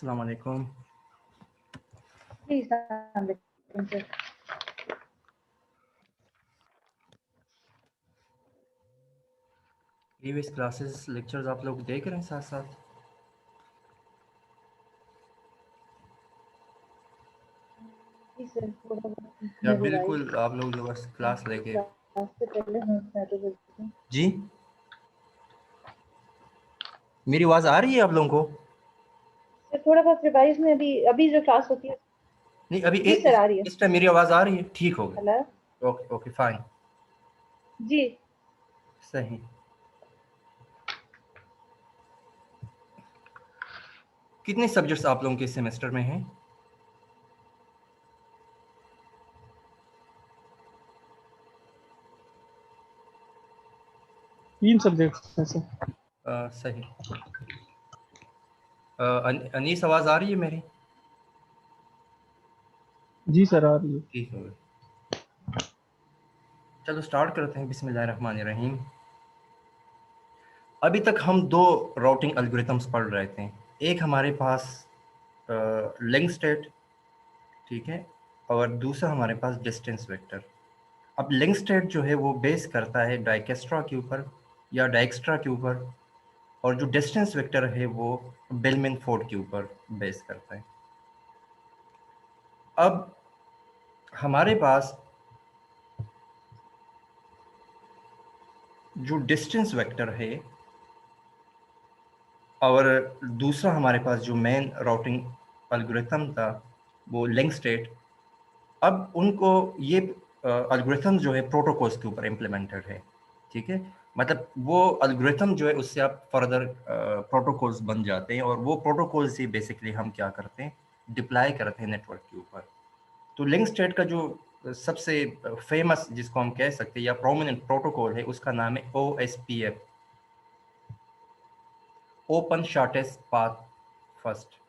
अस्सलाम वालेकुम। जी, अस्सलाम वालेकुम सर। प्रीवियस क्लासेस लेक्चर्स आप लोग देख रहे हैं साथ साथ? जी सर, थोड़ा बहुत या मैं रिवाइज बिल्कुल आप लोग जो बस क्लास लेके? क्लास से पहले नोट्स मैं तो करती हूँ। जी, मेरी आवाज़ आ रही है आप लोगों को? सर थोड़ा बहुत रिवाइज में अभी जो क्लास होती है। नहीं, अभी जी सर, आ रही है। इस टाइम मेरी आवाज़ आ रही है? ठीक हो हेलो। गया। Okay okay fine. जी सही। कितने सब्जेक्ट्स आप लोगों के इस सेमेस्टर में हैं? तीन सब्जेक्ट्स हैं सर। सही। अनीस आवाज़ आ रही है मेरी? जी सर, आ रही है। ठीक हो गया। चलो स्टार्ट करते हैं। बिस्मिल्लाहिर्रहमानिर्रहीम। अभी तक हम दो राउटिंग एल्गोरिथम्स पढ़ रहे थे। एक हमारे पास लिंक स्टेट, ठीक है, और दूसरा हमारे पास डिस्टेंस वेक्टर। अब लिंक स्टेट जो है वो बेस करता है डाइकेस्ट्रा के ऊपर या डाइक्स्ट्रा के ऊपर, और जो डिस्टेंस वेक्टर है वो बेलमैन फोर्ड के ऊपर बेस करता है। अब हमारे पास जो डिस्टेंस वेक्टर है और दूसरा हमारे पास जो मेन राउटिंग एल्गोरिथम था वो लिंक स्टेट, अब उनको ये एल्गोरिथम जो है प्रोटोकॉल्स के ऊपर इम्प्लीमेंटेड है। ठीक है, मतलब वो एल्गोरिथम जो है उससे आप फर्दर प्रोटोकॉल्स बन जाते हैं, और वो प्रोटोकॉल्स ही बेसिकली हम क्या करते हैं, डिप्लॉय करते हैं नेटवर्क के ऊपर। तो लिंक स्टेट का जो सबसे फेमस जिसको हम कह सकते हैं या प्रोमिनेंट प्रोटोकॉल है उसका नाम है OSPF, open shortest path first.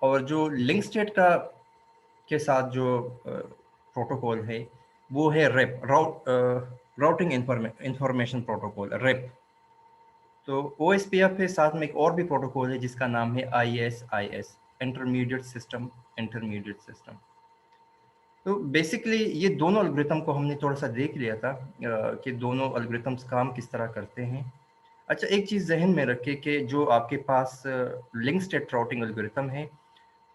और जो लिंक स्टेट का के साथ जो प्रोटोकॉल है वो है rape, routing information protocol, rape. तो OSPF के साथ में एक और भी प्रोटोकॉल है जिसका नाम है ISIS, इंटरमीडिएट सिस्टम। तो बेसिकली ये दोनों एल्गोरिथम को हमने थोड़ा सा देख लिया था कि दोनों एल्गोरिथम्स काम किस तरह करते हैं। अच्छा, एक चीज़ जहन में रखें कि जो आपके पास लिंक स्टेट राउटिंग एल्गोरिथम है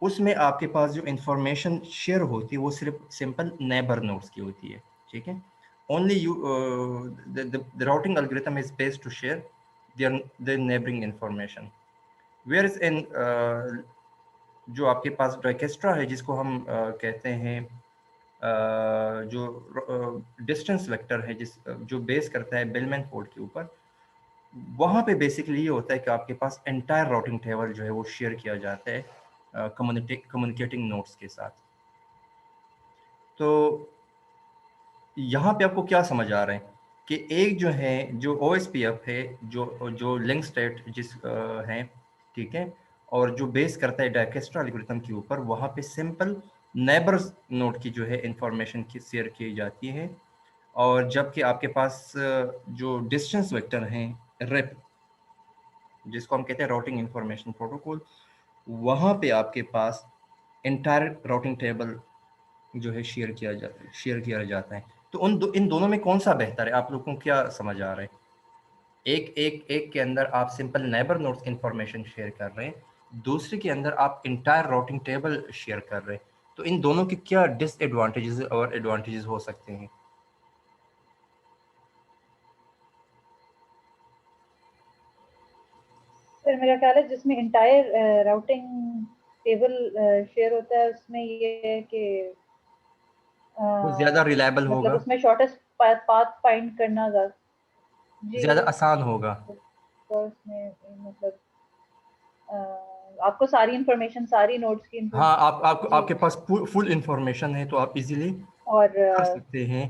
उसमें आपके पास जो इंफॉर्मेशन शेयर होती है वो सिर्फ सिंपल नेबर नोड्स की होती है। ठीक है, only you the routing algorithm is based to share their neighbouring information, where is in जो आपके पास डाइकेस्ट्रा है जिसको हम कहते हैं जो डिस्टेंस वेक्टर है जो बेस करता है बेलमैन फोर्ड के ऊपर, वहाँ पे बेसिकली ये होता है कि आपके पास एंटायर राउटिंग टेबल जो है वो शेयर किया जाता है कम्युनिकेटिंग नोड्स के साथ। तो यहाँ पे आपको क्या समझ आ रहा है कि एक जो है जो OSPF है, जो जो लिंक स्टेट है, ठीक है, और जो बेस करता है डाइकेस्ट्रा एल्गोरिथम के ऊपर, वहाँ पे सिंपल नेबर्स नोड की जो है इंफॉर्मेशन की शेयर की जाती है। और जबकि आपके पास जो डिस्टेंस वेक्टर हैं रेप, जिसको हम कहते हैं राउटिंग इंफॉर्मेशन प्रोटोकॉल, वहाँ पे आपके पास एंटायर राउटिंग टेबल जो है शेयर किया जाता है। तो इन दोनों में कौन सा बेहतर है? आप लोगों को क्या समझ आ रहा है? एक के अंदर आप simple neighbour nodes information share कर रहे हैं, दूसरे के अंदर आप इंटायर राउटिंग टेबल शेयर कर रहे हैं। तो इन दोनों के क्या डिसएडवांटेजेस और एडवांटेजेस हो सकते हैं? सर, मेरा ख्याल है जिसमें इंटायर राउटिंग टेबल शेयर होता है उसमें ये है कि वो ज़्यादा रिलायबल मतलब होगा, उसमें शॉर्टेस्ट पाथ फाइंड करना जी। ज़्यादा आसान होगा। तो उसमें मतलब अ, आपको सारी इंफॉर्मेशन सारी नोट्स की हाँ, जी। आपके पास फुल इंफॉर्मेशन है तो आप इजीली और कर सकते हैं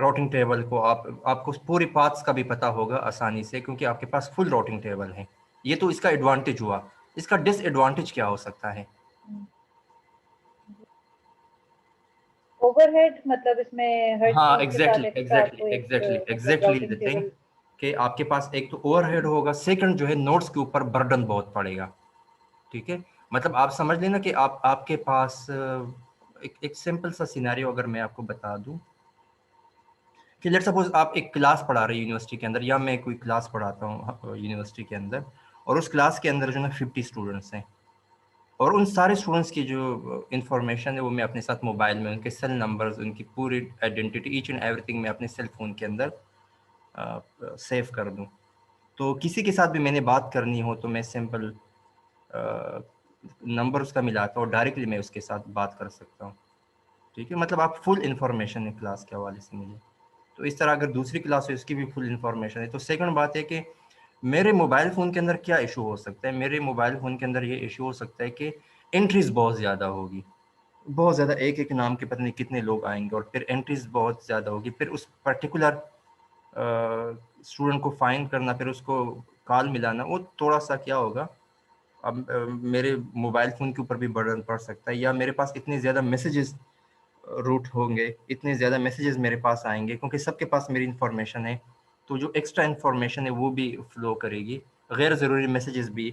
राउटिंग टेबल को। आपको पूरी पाथ्स का भी पता होगा आसानी से, क्योंकि आपके पास फुल राउटिंग टेबल है। ये तो इसका एडवांटेज हुआ। इसका डिसएडवांटेज क्या हो सकता है? ओवरहेड, मतलब इसमें हर हाँ, चीज के साथ एक्स्ट्रा आपको एक मतलब exactly routing the thing table. कि आपके पास एक तो ओवरहेड होगा, सेकंड जो है नोट्स के ऊपर बर्डन बहुत पड़ेगा। ठीक है, मतलब आप समझ लेना कि आपके पास एक सिंपल सा सिनेरियो अगर मैं आपको बता दूं कि लेट्स सपोज आप एक क्लास पढ़ा रहे हैं यूनिवर्सिटी के अंदर, या मैं कोई क्लास पढ़ाता हूँ यूनिवर्सिटी के अंदर, और उस क्लास के अंदर जो है 50 स्टूडेंट्स हैं, और उन सारे स्टूडेंट्स की जो इंफॉर्मेशन है वो मैं अपने साथ मोबाइल में, उनके सेल नंबर्स, उनकी पूरी आइडेंटिटी, ईच एंड एवरीथिंग मैं अपने सेल फोन के अंदर सेव कर दूं। तो किसी के साथ भी मैंने बात करनी हो तो मैं सिंपल नंबर उसका मिलाता हूँ, डायरेक्टली मैं उसके साथ बात कर सकता हूँ। ठीक है, मतलब आप फुल इन्फॉर्मेशन है क्लास के हवाले से मुझे। तो इस तरह अगर दूसरी क्लास है उसकी भी फुल इन्फॉर्मेशन है। तो सेकंड बात है कि मेरे मोबाइल फ़ोन के अंदर क्या इशू हो सकता है, मेरे मोबाइल फ़ोन के अंदर ये इशू हो सकता है कि एंट्रीज बहुत ज़्यादा होगी, बहुत ज़्यादा, एक एक नाम के पता नहीं कितने लोग आएंगे, और फिर एंट्रीज बहुत ज़्यादा होगी, फिर उस पर्टिकुलर स्टूडेंट को फाइंड करना, फिर उसको कॉल मिलाना, वो थोड़ा सा क्या होगा, अब मेरे मोबाइल फ़ोन के ऊपर भी बर्डन पड़ सकता है, या मेरे पास इतने ज़्यादा मैसेजेस रूट होंगे, इतने ज़्यादा मैसेजेस मेरे पास आएंगे, क्योंकि सबके पास मेरी इन्फॉर्मेशन है, तो जो एक्स्ट्रा इन्फॉर्मेशन है वो भी फ्लो करेगी, गैर ज़रूरी मैसेजेस भी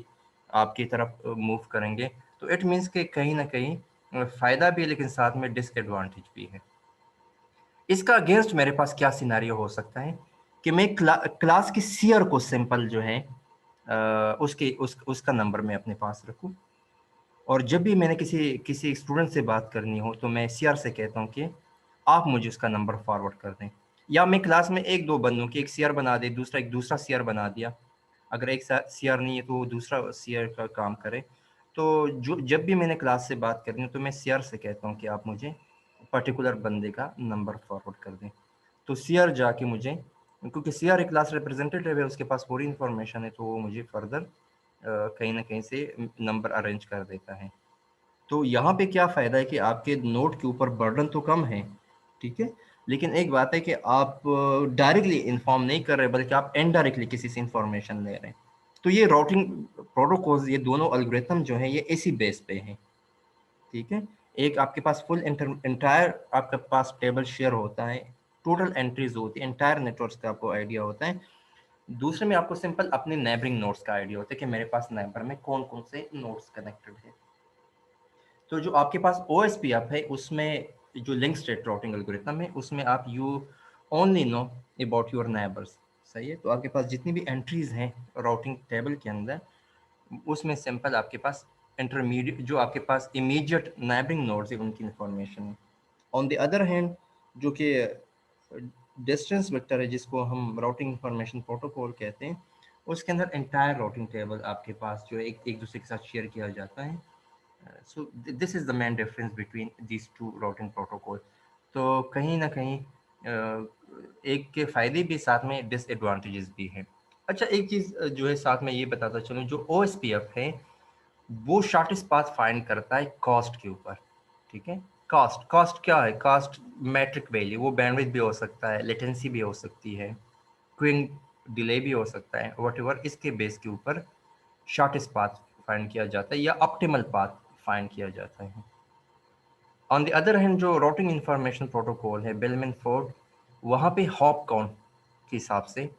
आपकी तरफ मूव करेंगे। तो इट मीन्स कि कहीं ना कहीं फ़ायदा भी है, लेकिन साथ में डिसएडवांटेज भी है। इसका अगेंस्ट मेरे पास क्या सिनारियो हो सकता है कि मैं क्लास की सीयर को सिंपल जो है उसका नंबर मैं अपने पास रखूं, और जब भी मैंने किसी किसी स्टूडेंट से बात करनी हो तो मैं सीआर से कहता हूँ कि आप मुझे उसका नंबर फॉरवर्ड कर दें, या मैं क्लास में एक दो बंदों की एक सीआर बना दे, दूसरा एक दूसरा सीआर बना दिया, अगर एक सीआर नहीं है तो वो दूसरा सीआर का काम करे। तो जो जब भी मैंने क्लास से बात करनी हो तो मैं सीआर से कहता हूँ कि आप मुझे पर्टिकुलर बंदे का नंबर फॉरवर्ड कर दें। तो सीआर जाके मुझे, क्योंकि सीआर एक क्लास रिप्रेजेंटेटिव है, उसके पास पूरी इन्फॉर्मेशन है, तो वो मुझे फर्दर कहीं ना कहीं से नंबर अरेंज कर देता है। तो यहाँ पे क्या फ़ायदा है कि आपके नोट के ऊपर बर्डन तो कम है, ठीक है, लेकिन एक बात है कि आप डायरेक्टली इन्फॉर्म नहीं कर रहे, बल्कि आप इनडायरेक्टली किसी से इंफॉर्मेशन ले रहे हैं। तो ये राउटिंग प्रोटोकॉल्स, ये दोनों एल्गोरिथम जो है ये इसी बेस पे हैं, ठीक है। एक आपके पास फुल इंटायर आपके पास टेबल शेयर होता है, टोटल एंट्रीज होती है, इंटायर नेटवर्क का आपको आइडिया होता है। दूसरे में आपको सिंपल अपने नेबरिंग नोड्स का आइडिया होता है कि मेरे पास नेबर में कौन कौन से नोड्स कनेक्टेड है। तो जो आपके पास OSPF है उसमें जो लिंक स्टेट राउटिंग एल्गोरिथम है उसमें आप you only know about your neighbours, सही है। तो आपके पास जितनी भी एंट्रीज हैं राउटिंग टेबल के अंदर, उसमें सिंपल आपके पास इंटरमीडिएट जो आपके पास इमीडिएट नेबरिंग नोड्स है उनकी इंफॉर्मेशन है। ऑन द अदर हैंड जो कि डिस्टेंस वेक्टर है जिसको हम राउटिंग इंफॉर्मेशन प्रोटोकॉल कहते हैं, उसके अंदर एंटायर राउटिंग टेबल आपके पास जो है एक दूसरे के साथ शेयर किया जाता है। So this is the main difference between these two routing protocol. तो कहीं ना कहीं एक के फायदे भी साथ में डिसएडवांटेजेस भी हैं। अच्छा, एक चीज़ जो है साथ में ये बताता चलूँ, जो OSPF है वो शॉर्टेस्ट पाथ फाइंड करता है कॉस्ट के ऊपर, ठीक है। कॉस्ट कॉस्ट क्या है, कॉस्ट मैट्रिक वैल्यू, वो बैंडविड्थ भी हो सकता है, लेटेंसी भी हो सकती है, क्विंग डिले भी हो सकता है, व्हाटएवर, इसके बेस के ऊपर शॉर्टेस्ट पाथ फाइंड किया जाता है या ऑप्टिमल पाथ फाइंड किया जाता है। ऑन द अदर हैंड जो राउटिंग इंफॉर्मेशन प्रोटोकॉल है बेलमैन फोर्ड, वहाँ पे हॉप काउंट के हिसाब से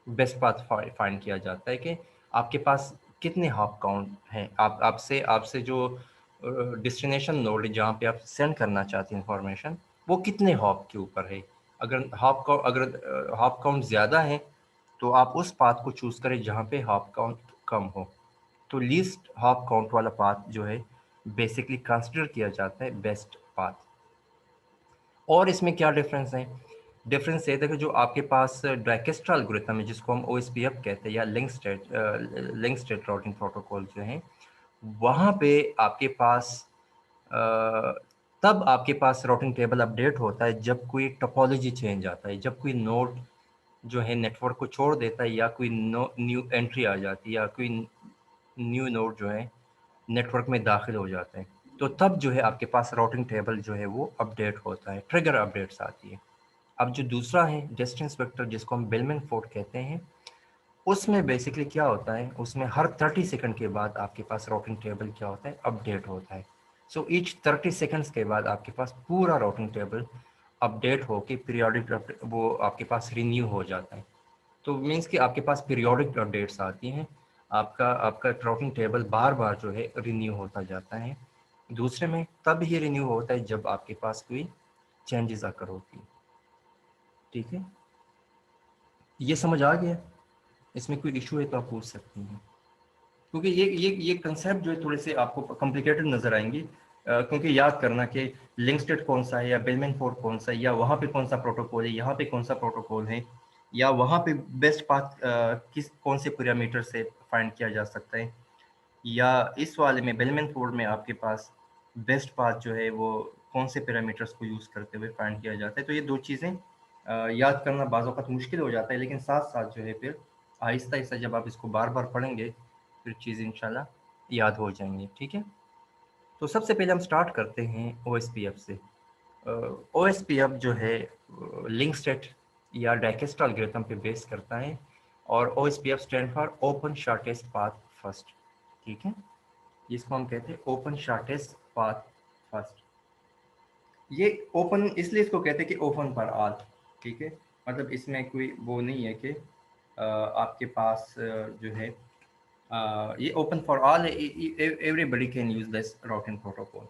बेस्ट पाथ फाइंड किया जाता है कि आपके पास कितने हॉप काउंट हैं, आप आपसे जो डेस्टिनेशन नोड है जहाँ पे आप सेंड करना चाहते हैं इंफॉर्मेशन, वो कितने हॉप के ऊपर है। अगर हॉप काउंट ज़्यादा है तो आप उस पाथ को चूज़ करें जहाँ पे हॉप काउंट कम हो। तो लीस्ट हॉप काउंट वाला पाथ जो है बेसिकली कंसिडर किया जाता है बेस्ट पाथ। और इसमें क्या डिफरेंस है, डिफरेंस ये था कि जो आपके पास डायकेस्ट्रा एल्गोरिथम है जिसको हम OSPF कहते हैं या लिंक स्टेट राउटिंग प्रोटोकॉल जो है, वहाँ पे आपके पास तब आपके पास राउटिंग टेबल अपडेट होता है जब कोई टोपोलॉजी चेंज आता है, जब कोई नोड जो है नेटवर्क को छोड़ देता है, या कोई न्यू एंट्री आ जाती है, या कोई न्यू नोड जो है नेटवर्क में दाखिल हो जाते हैं, तो तब जो है आपके पास राउटिंग टेबल जो है वो अपडेट होता है, ट्रिगर अपडेट्स आती है। अब जो दूसरा है डिस्टेंस वेक्टर जिसको हम बेलमैन फोर्ड कहते हैं, उसमें बेसिकली क्या होता है, उसमें हर 30 सेकंड के बाद आपके पास राउटिंग टेबल क्या होता है, अपडेट होता है। सो ईच 30 सेकंड्स के बाद आपके पास पूरा राउटिंग टेबल अपडेट होके पीरियोडिक वो आपके पास रिन्यू हो जाता है। तो मीन्स कि आपके पास पीरियोडिक अपडेट्स आती हैं, आपका आपका राउटिंग टेबल बार बार जो है रिन्यू होता जाता है। दूसरे में तब ही रिन्यू होता है जब आपके पास कोई चेंजेस आकर होती है। ठीक है, ये समझ आ गया? इसमें कोई इशू है तो आप पूछ सकती हैं, क्योंकि ये कंसेप्ट जो है थोड़े से आपको कॉम्प्लिकेटेड नजर आएंगे, क्योंकि याद करना कि लिंक स्टेट कौन सा है या बेलमैन फोर्ड कौन सा है, या वहाँ पे कौन सा प्रोटोकॉल है, यहाँ पे कौन सा प्रोटोकॉल है, या वहाँ पे बेस्ट पाथ किस कौन से पैरामीटर से फाइंड किया जा सकता है, या इस वाले में बेलमैन फोर्ड में आपके पास बेस्ट पाथ जो है वो कौन से पैरामीटर्स को यूज़ करते हुए फाइंड किया जाता है। तो ये दो चीज़ें याद करना बाज़ औक़ात मुश्किल हो जाता है, लेकिन साथ साथ जो है फिर आहिस्ता आहिस्ता जब आप इसको बार बार पढ़ेंगे फिर चीज़ इंशाल्लाह याद हो जाएंगी। ठीक है, तो सबसे पहले हम स्टार्ट करते हैं OSPF से। OSPF जो है लिंक स्टेट या डाइजेस्टर एल्गोरिथम पे बेस करता है, और OSPF stand for open shortest path first. ठीक है, जिसको हम कहते हैं ओपन शॉर्टेस्ट पाथ फर्स्ट। ये ओपन इसलिए इसको कहते हैं कि ओपन फॉर ऑल। ठीक है, मतलब इसमें कोई वो नहीं है कि आपके पास जो है ये ओपन फॉर ऑल है, everybody can use this routing protocol.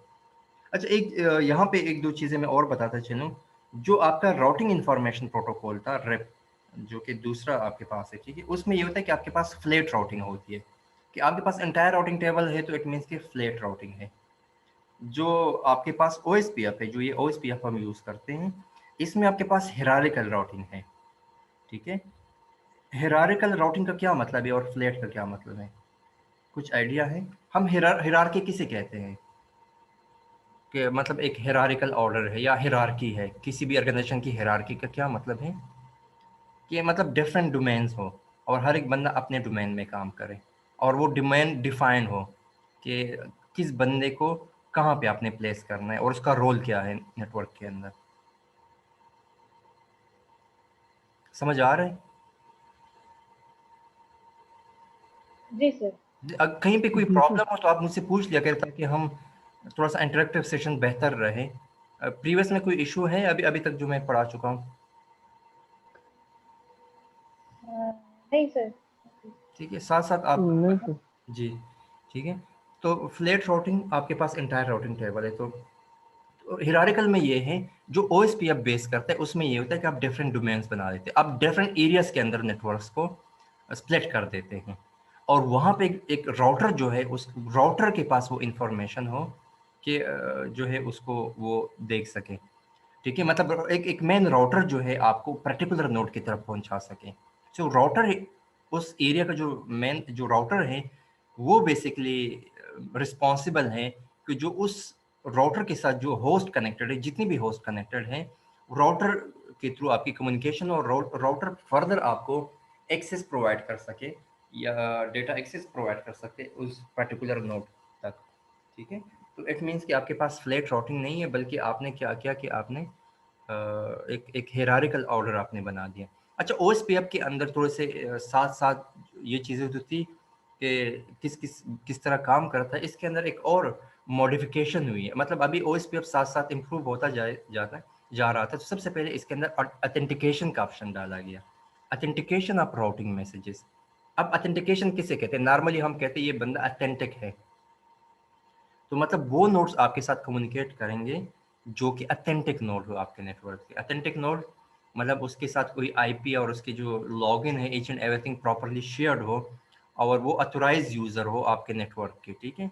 अच्छा, एक यहाँ पे एक दो चीज़ें मैं और बताता चलूँ। जो आपका राउटिंग इंफॉर्मेशन प्रोटोकॉल था रेप, जो कि दूसरा आपके पास है, ठीक है, उसमें ये होता है कि आपके पास फ्लैट राउटिंग होती है, कि आपके पास एंटायर राउटिंग टेबल है तो इट मीन्स कि फ्लैट राउटिंग है। जो आपके पास OSPF है, जो ये OSPF हम यूज़ करते हैं, इसमें आपके पास हिरारिकल राउटिंग है। ठीक है, हिरारिकल राउटिंग का क्या मतलब है और फ्लैट का क्या मतलब है, कुछ आइडिया है? हम हिरार्की किसे कहते हैं, कि मतलब एक हिरारिकल ऑर्डर है या हिरार्की है, किसी भी ऑर्गेनाइजेशन की हिरार्की का क्या मतलब है कि मतलब डिफरेंट डोमेन्स हो और हर एक बंदा अपने डोमेन में काम करे, और वो डोमेन डिफाइन हो कि किस बंदे को कहाँ पे आपने प्लेस करना है और उसका रोल क्या है नेटवर्क के अंदर। समझ आ रहा है? जी सर। कहीं पे कोई जी सर। प्रॉब्लम हो तो आप मुझसे पूछ लिया करें, ताकि हम थोड़ा सा इंटरेक्टिव सेशन बेहतर रहे। प्रीवियस में कोई इशू है अभी अभी तक जो मैं पढ़ा चुका हूँ? नहीं सर। ठीक है, साथ साथ आप नहीं सर। जी ठीक है। तो फ्लैट राउटिंग आपके पास इंटायर राउटिंग टेबल है। तो हिरारिकल में ये है, जो OSPF बेस करता है उसमें ये होता है कि आप डिफरेंट डोमेन्स बना देते हैं, आप डिफरेंट एरियाज के अंदर नेटवर्क्स को स्प्लिट कर देते हैं, और वहाँ पे एक राउटर जो है, उस राउटर के पास वो इंफॉर्मेशन हो कि जो है उसको वो देख सके। ठीक है, मतलब एक एक मेन राउटर जो है आपको पर्टिकुलर नोड की तरफ पहुंचा सके। जो राउटर उस एरिया का जो मेन जो राउटर है, वो बेसिकली रिस्पॉन्सिबल है कि जो उस राउटर के साथ जो होस्ट कनेक्टेड है, जितनी भी होस्ट कनेक्टेड है, राउटर के थ्रू आपकी कम्युनिकेशन, और राउटर फर्दर आपको एक्सेस प्रोवाइड कर सके या डेटा एक्सेस प्रोवाइड कर सके उस पर्टिकुलर नोड तक। ठीक है, तो इट मीन्स कि आपके पास फ्लैट राउटिंग नहीं है, बल्कि आपने क्या किया कि आपने एक एक हिरारिकल ऑर्डर आपने बना दिया। अच्छा, OSPF के अंदर थोड़े से साथ साथ ये चीज़ें तो थी कि किस किस किस तरह काम करता है, इसके अंदर एक और मॉडिफिकेशन हुई है। मतलब अभी OSPF साथ साथ इम्प्रूव होता जा रहा था। तो सबसे पहले इसके अंदर ऑथेंटिकेशन का ऑप्शन डाला गया, ऑथेंटिकेशन ऑफ राउटिंग मैसेजेस। अब ऑथेंटिकेशन किसे कहते हैं? नॉर्मली हम कहते हैं ये बंदा अथेंटिक है, तो मतलब वो नोड्स आपके साथ कम्युनिकेट करेंगे जो कि अथेंटिक नोड हो आपके नेटवर्क के। अथेंटिक नोड मतलब उसके साथ कोई IP और उसकी जो लॉगिन है, each and everything properly shared हो, और वो अथोराइज यूजर हो आपके नेटवर्क के। ठीक है,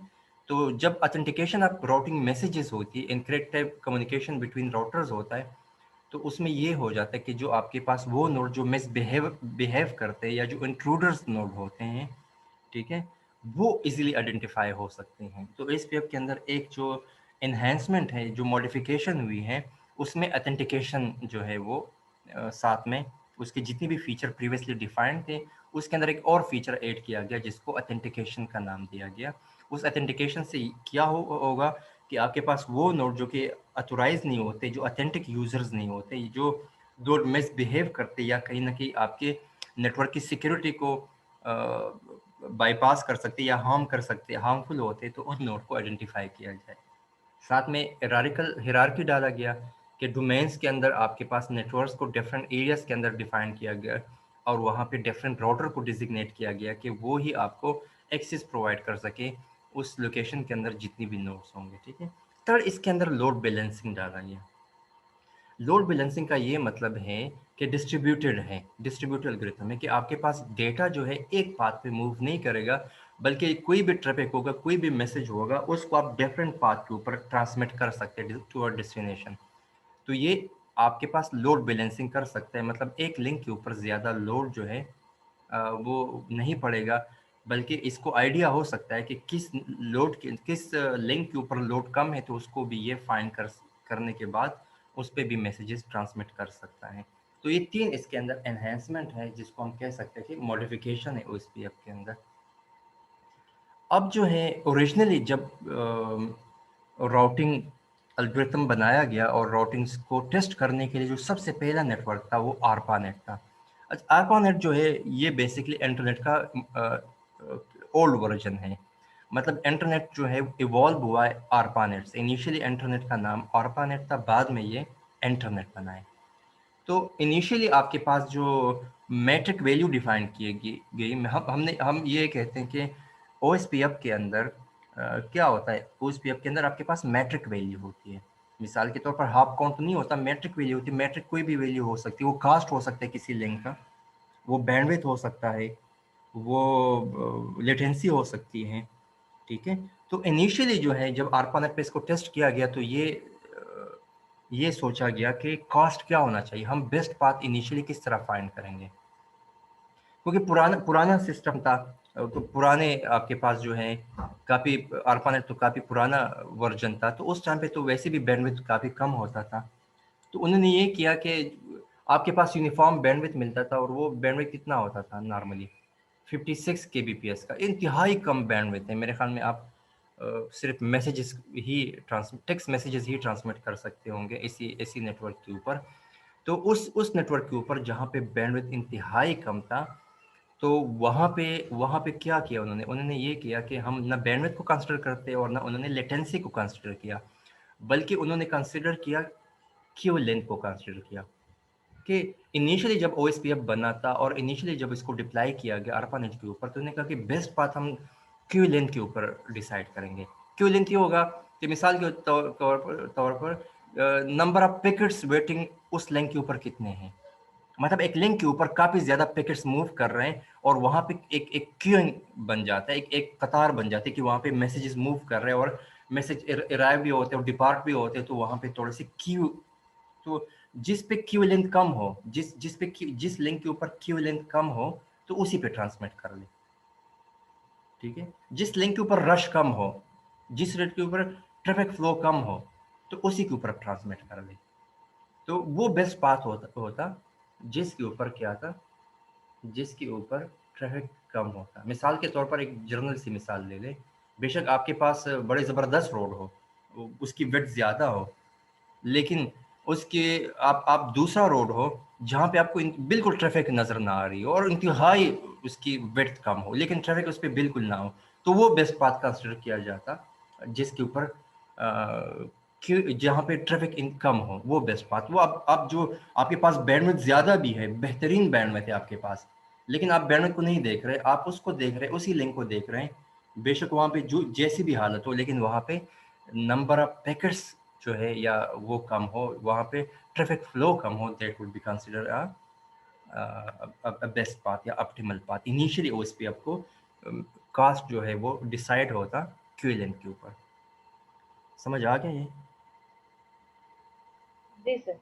तो जब ऑथेंटिकेशन ऑफ राउटिंग मैसेजेस होती है, इनक्रिप्टेड कम्युनिकेशन बिटवीन राउटर्स होता है, तो उसमें ये हो जाता है कि जो आपके पास वो नोड जो बिहेव करते हैं, या जो इंट्रूडर्स नोड होते हैं, ठीक है, वो इजीली आइडेंटिफाई हो सकते हैं। तो SPF के अंदर एक जो एनहेंसमेंट है, जो मॉडिफिकेशन हुई है, उसमें ऑथेंटिकेशन जो है वो साथ में उसके जितने भी फीचर प्रीवियसली डिफाइंड थे, उसके अंदर एक और फीचर ऐड किया गया जिसको ऑथेंटिकेशन का नाम दिया गया। उस ऑथेंटिकेशन से क्या होगा कि आपके पास वो नोड जो कि अथोराइज नहीं होते, जो ऑथेंटिक यूजर्स नहीं होते, जो दो मिसबिहेव करते या कहीं ना कहीं आपके नेटवर्क की सिक्योरिटी को बाईपास कर सकते या हार्म कर सकते, हार्मफुल होते, तो उन नोड को आइडेंटिफाई किया जाए। साथ में हिरार्की डाला गया कि डोमेन्स के अंदर आपके पास नेटवर्क्स को डिफरेंट एरियाज के अंदर डिफाइन किया गया, और वहाँ पे डिफरेंट राउटर को डिजिग्नेट किया गया कि वो ही आपको एक्सेस प्रोवाइड कर सके उस लोकेशन के अंदर जितनी भी नोड्स होंगे, ठीक है। थर्ड, इसके अंदर लोड बैलेंसिंग डाला गया। लोड बैलेंसिंग का ये मतलब है कि डिस्ट्रीब्यूटेड है, डिस्ट्रीब्यूटेड एल्गोरिथम है कि आपके पास डेटा जो है एक पाथ पे मूव नहीं करेगा, बल्कि कोई भी ट्रैफिक होगा, कोई भी मैसेज होगा, उसको आप डिफरेंट पाथ के ऊपर ट्रांसमिट कर सकते हैं टू डेस्टिनेशन। तो ये आपके पास लोड बैलेंसिंग कर सकते हैं, मतलब एक लिंक के ऊपर ज़्यादा लोड जो है वो नहीं पड़ेगा, बल्कि इसको आइडिया हो सकता है कि किस लिंक के ऊपर लोड कम है, तो उसको भी ये फाइंड करने के बाद उस पर भी मैसेजेस ट्रांसमिट कर सकता है। तो ये 3 इसके अंदर एनहेंसमेंट है, जिसको हम कह सकते हैं कि मॉडिफिकेशन है ओएसपीएफ के अंदर। अब जो है ओरिजिनली जब राउटिंग एल्गोरिथम बनाया गया और राउटिंग्स को टेस्ट करने के लिए जो सबसे पहला नेटवर्क था वो आरपानेट था। आरपानेट जो है ये बेसिकली इंटरनेट का ओल्ड वर्जन है, मतलब इंटरनेट जो है इवॉल्व हुआ है आरपानेट से। इनिशियली इंटरनेट का नाम आरपानेट था, बाद में ये इंटरनेट बना है। तो इनिशियली आपके पास जो मैट्रिक वैल्यू डिफाइन की गई, हम ये कहते हैं कि ओएसपीएफ के अंदर क्या होता है, ओएसपीएफ के अंदर आपके पास मैट्रिक वैल्यू होती है। मिसाल के तौर पर हाफ काउंट नहीं होता, मैट्रिक वैल्यू होती है। मैट्रिक कोई भी वैल्यू हो सकती है, वो कास्ट हो सकता है किसी लिंक का, वो बैंडविड्थ हो सकता है, वो लेटेंसी हो सकती है, ठीक है। तो इनिशियली जो है जब आरपानेट पे इसको टेस्ट किया गया तो ये सोचा गया कि कॉस्ट क्या होना चाहिए, हम बेस्ट पाथ इनिशियली किस तरह फाइंड करेंगे, क्योंकि पुराना पुराना सिस्टम था। तो पुराने आपके पास जो है काफ़ी आरपानेट तो काफ़ी पुराना वर्जन था, तो उस टाइम पे तो वैसे भी बैंडविड्थ काफ़ी कम होता था। तो उन्होंने ये किया कि आपके पास यूनिफॉर्म बैंडविड्थ मिलता था, और वो बैंडविड्थ कितना होता था नॉर्मली 56 kbps का, इंतहाई कम बैंडविड्थ है। मेरे ख्याल में आप सिर्फ मैसेजेस ही टेक्स्ट मैसेजेस ही ट्रांसमिट कर सकते होंगे इसी नेटवर्क के ऊपर। तो उस नेटवर्क के ऊपर जहाँ पे बैंडविड्थ इंतहाई कम था, तो वहाँ पे क्या किया उन्होंने ये किया कि हम ना बैंडविड्थ को कंसिडर करते और ना उन्होंने लेटेंसी को कंसिडर किया, बल्कि उन्होंने कंसिडर किया क्यू लेंथ को कंसिडर किया। कि इनिशियली जब ओएसपीएफ बना था और इनिशियली जब इसको डिप्लाई किया गया आरपानेट के ऊपर, तो उन्होंने कहा कि बेस्ट पाथ हम क्यू लेंथ के ऊपर डिसाइड करेंगे। क्यू लेंथ ये होगा कि मिसाल के तौर पर नंबर ऑफ पैकेट्स वेटिंग उस लिंक के ऊपर कितने हैं, मतलब एक लिंक के ऊपर काफ़ी ज़्यादा पैकेट्स मूव कर रहे हैं और वहाँ पे एक एक क्यूइंग बन जाता है, एक कतार बन जाती है कि वहाँ पे मैसेजेस मूव कर रहे हैं और मैसेज अराइव भी होते हैं और डिपार्ट भी होते हैं, तो वहाँ पे थोड़ी सी क्यू, तो जिस पे क्यू लेंथ कम हो, जिस लिंक के ऊपर क्यू लेंथ कम हो, तो उसी पे ट्रांसमिट कर ले, ठीक है। जिस लिंक के ऊपर रश कम हो, जिस रेट के ऊपर ट्रैफिक फ्लो कम हो, तो उसी के ऊपर ट्रांसमिट कर ले। तो वो बेस्ट पाथ होता जिसके ऊपर क्या था, जिसके ऊपर ट्रैफिक कम होता। मिसाल के तौर पर एक जर्नल सी मिसाल ले ले, बेशक आपके पास बड़े ज़बरदस्त रोड हो, उसकी विड्थ ज़्यादा हो, लेकिन उसके आप दूसरा रोड हो जहाँ पे आपको बिल्कुल ट्रैफिक नज़र ना आ रही हो और इंतहाई उसकी विड्थ कम हो, लेकिन ट्रैफिक उस पर बिल्कुल ना हो, तो वो बेस्ट पाथ कंसिडर किया जाता जिसके ऊपर जहाँ पे ट्रैफिक कम हो, वो बेस्ट पाथ। वो आप जो आपके पास बैंडविड्थ ज़्यादा भी है, बेहतरीन बैंडविड्थ है आपके पास, लेकिन आप बैंडविड्थ को नहीं देख रहे, आप उसको देख रहे, उसी लिंक को देख रहे हैं, बेशक वहाँ पे जो जैसी भी हालत हो, लेकिन वहाँ पे नंबर ऑफ पैकेट्स जो है या वो कम हो, वहाँ पे ट्रैफिक फ्लो कम हो, that would be consider best path या ऑप्टिमल पाथ। इनिशियली ओएसपीएफ को कास्ट जो है वो डिसाइड होता क्यू लेंथ के ऊपर। समझ आ गया ये? जी sir.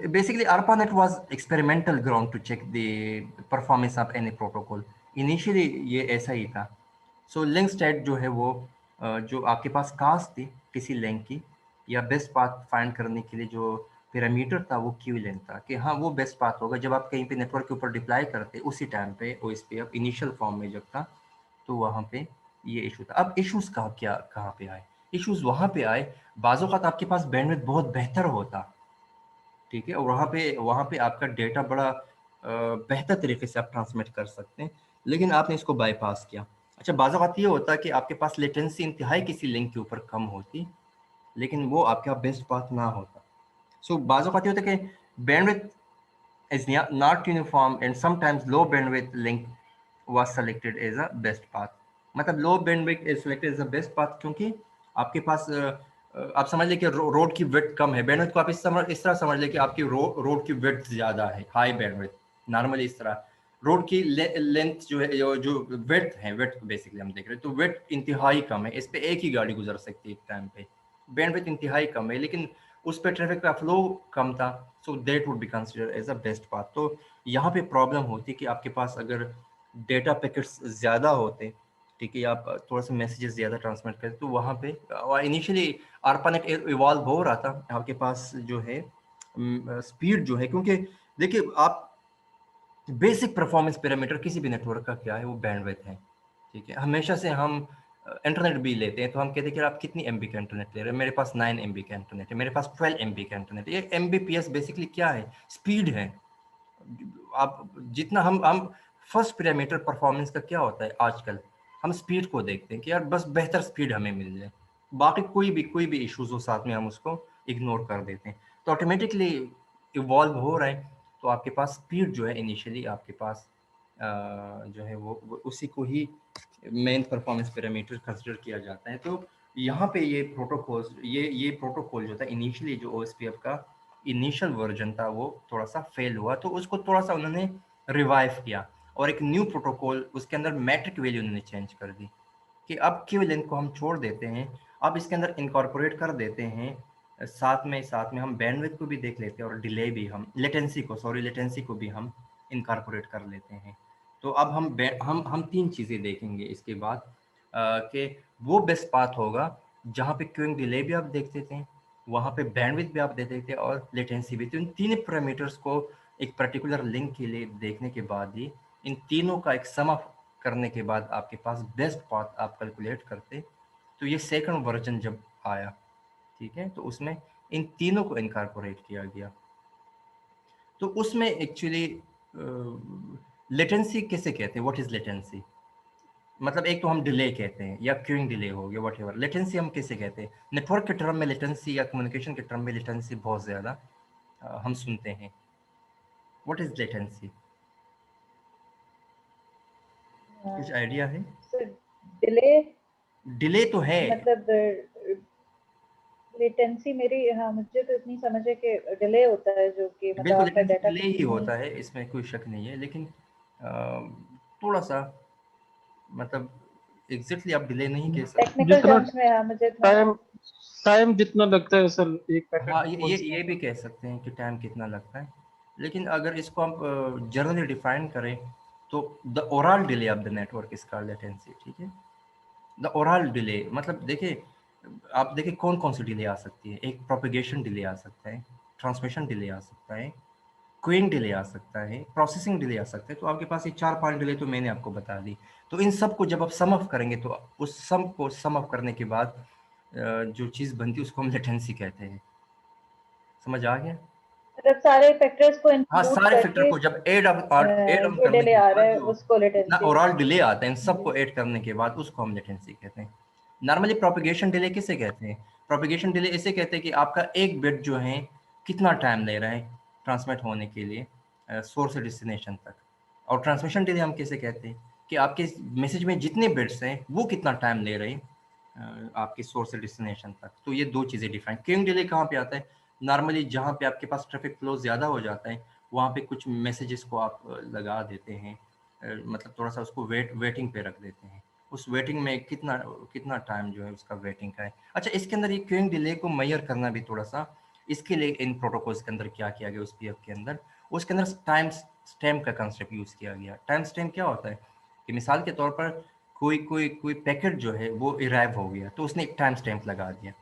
Basically, ARPANET was experimental ground to check the performance of any protocol. Initially ये ऐसा ही था। So link state जो है वो जो आपके पास कास्ट थी किसी लिंक की या बेस्ट पाथ फाइंड करने के लिए जो पैरामीटर था वो क्यू लेंथ था, कि हाँ वो बेस्ट पाथ होगा। जब आप कहीं पे नेटवर्क के ऊपर डिप्लाई करते उसी टाइम पे ओएसपीएफ इनिशियल फॉर्म में जब था, तो वहाँ पे ये इशू था। अब इश्यूज कहाँ पे आए? इश्यूज वहाँ पे आए बाज़-औक़ात आपके पास बैंडविड्थ बहुत बेहतर होता, ठीक है, और वहाँ पे आपका डेटा बड़ा बेहतर तरीके से आप ट्रांसमिट कर सकते हैं, लेकिन आपने इसको बाईपास किया। अच्छा, बाज़ औक़ात ये होता है कि आपके पास लेटेंसी इंतहाई किसी लिंक के ऊपर कम होती, लेकिन वो आपका बेस्ट पाथ ना होता। सो बाज़ औक़ात ये होता है कि bandwidth is not uniform and sometimes low bandwidth link was selected as a best path. मतलब low bandwidth is selected as a best path क्योंकि आपके पास आप समझ लें कि रोड की विड्थ कम है, बैंडविड्थ को आप इस तरह समझ लें कि आपकी रोड की विड्थ ज़्यादा है, हाई बैंडविड्थ। नॉर्मली इस तरह रोड की लेंथ जो है, जो विड्थ है, विड्थ बेसिकली हम देख रहे हैं, तो विड्थ इंतहाई कम है, इस पे एक ही गाड़ी गुजर सकती है एक टाइम पे। बैंडविड्थ इंतहाई कम है लेकिन उस पर ट्रैफिक का फ्लो कम था, so that would be consider as a best path. तो यहाँ पे प्रॉब्लम होती है कि आपके पास अगर डेटा पैकेट्स ज़्यादा होते, ठीक है, आप थोड़ा सा मैसेजेस ज़्यादा ट्रांसमिट करते, तो वहाँ पे इनिशियली ARPANET इवॉल्व हो रहा था, आपके पास जो है स्पीड जो है, क्योंकि देखिए आप बेसिक परफॉर्मेंस पैरामीटर किसी भी नेटवर्क का क्या है, वो बैंडविड्थ है, ठीक है। हमेशा से हम इंटरनेट भी लेते हैं तो हम कहते हैं कि आप कितनी MB का इंटरनेट ले रहे हैं, मेरे पास 9 MB का इंटरनेट है, मेरे पास 12 MB का इंटरनेट है। ये MBPS बेसिकली क्या है, स्पीड है। आप जितना हम फर्स्ट पैरामीटर परफॉर्मेंस का क्या होता है आजकल, हम स्पीड को देखते हैं कि यार बस बेहतर स्पीड हमें मिल जाए, बाकी कोई भी इश्यूज हो साथ में हम उसको इग्नोर कर देते हैं। तो ऑटोमेटिकली इवॉल्व हो रहा है, तो आपके पास स्पीड जो है इनिशियली आपके पास जो है वो उसी को ही मेन परफॉर्मेंस पैरामीटर कंसिडर किया जाता है। तो यहाँ पे ये प्रोटोकॉल जो था इनिशियली, जो OSPF का इनिशियल वर्जन था, वो थोड़ा सा फेल हुआ, तो उसको थोड़ा सा उन्होंने रिवाइव किया और एक न्यू प्रोटोकॉल, उसके अंदर मैट्रिक वैल्यू उन्होंने चेंज कर दी कि अब क्यू लेंथ को हम छोड़ देते हैं, अब इसके अंदर इनकॉर्पोरेट कर देते हैं, साथ में हम बैंडविड्थ को भी देख लेते हैं और डिले भी, हम लेटेंसी को भी हम इनकॉर्पोरेट कर लेते हैं। तो अब हम तीन चीज़ें देखेंगे इसके बाद कि वो बेस्ट पाथ होगा जहाँ पे क्यूइंग डिले भी आप देखते थे, वहाँ पे बैंडविड्थ भी आप देखते थे और लेटेंसी भी। तो इन तीन पैरामीटर्स को एक पर्टिकुलर लिंक के लिए देखने के बाद ही, इन तीनों का एक सम अप करने के बाद आपके पास बेस्ट पाथ आप कैलकुलेट करते। तो ये सेकंड वर्जन जब आया, ठीक है, तो उसमें इन तीनों को इनकॉर्पोरेट किया गया। तो उसमें एक्चुअली लेटेंसी किसे कहते हैं, व्हाट इज लेटेंसी, मतलब एक तो हम डिले कहते हैं या क्यूइंग डिले हो गया वट एवर, लेटेंसी हम किसे कहते हैं। नेटवर्क के टर्म में लेटेंसी या कम्युनिकेशन के टर्म में लेटेंसी बहुत ज़्यादा हम सुनते हैं। व्हाट इज लेटेंसी, कुछ आइडिया है? सर डिले, डिले तो है, मतलब लेटेंसी मेरी, हाँ मुझे तो इतनी समझ है कि डिले होता है जो कि मतलब बिल्कुल आपका लेटेंसी डाटा डिले ही होता है, इसमें कोई शक नहीं है, लेकिन थोड़ा सा मतलब एग्जैक्टली आप डिले नहीं कह सकते। टेक्निकल जितना टर्म्स में, हाँ मुझे टाइम जितना लगता है सर एक पैकेट हाँ, को ये भी कह सकते हैं कि टाइम कितना लगता है, लेकिन अगर इसको हम जनरली डिफाइन करें तो the overall delay of the network is called latency, ठीक है। द ओवरऑल डिले मतलब देखिए, आप देखिए कौन कौन सी डिले आ सकती है। एक प्रोपेगेशन डिले आ सकता है, ट्रांसमिशन डिले आ सकता है, क्यूइंग डिले आ सकता है, प्रोसेसिंग डिले आ सकता है। तो आपके पास ये 4-5 डिले तो मैंने आपको बता दी। तो इन सब को जब आप सम अप करेंगे तो उस सम को सम अप करने के बाद जो चीज़ बनती है उसको हम लेटेंसी कहते हैं। समझ आ गया? मतलब सारे फैक्टर्स को हाँ, इंक्लूड सारे फैक्टर करके को जब ऐड ऑन जो करने डिले के आ रहा बाद है जो उसको इतना लेटेंसी। ओवरऑल डिले आता है, इन सबको ऐड करने के बाद उसको हम लेटेंसी कहते हैं। नॉर्मली प्रोपेगेशन डिले किसे कहते हैं? प्रोपेगेशन डिले इसे कहते हैं कि आपका एक बिट जो है कितना टाइम ले रहा है ट्रांसमिट होने के लिए सोर्स से डेस्टिनेशन तक। और ट्रांसमिशन डिले हम किसे कहते हैं कि आपके मैसेज में जितने बिट्स हैं वो कितना टाइम ले रहे हैं आपके सोर्स से डेस्टिनेशन तक। तो ये दो चीज़ें डिफाइन। क्यूइंग डिले कहाँ पे आता है? नॉर्मली जहाँ पे आपके पास ट्रैफिक फ्लो ज़्यादा हो जाता है वहाँ पे कुछ मैसेजेस को आप लगा देते हैं, मतलब थोड़ा सा उसको वेटिंग पे रख देते हैं। उस वेटिंग में कितना टाइम जो है उसका वेटिंग का है। अच्छा, इसके अंदर ये क्यूइंग डिले को मेजर करना भी थोड़ा सा, इसके लिए इन प्रोटोकॉल्स के अंदर क्या किया गया उस पीएफ के अंदर, उसके अंदर टाइम स्टैम्प का कंसेप्ट यूज़ किया गया। टाइम स्टैम्प क्या होता है कि मिसाल के तौर पर कोई पैकेट जो है वो अराइव हो गया तो उसने एक टाइम स्टैम्प लगा दिया,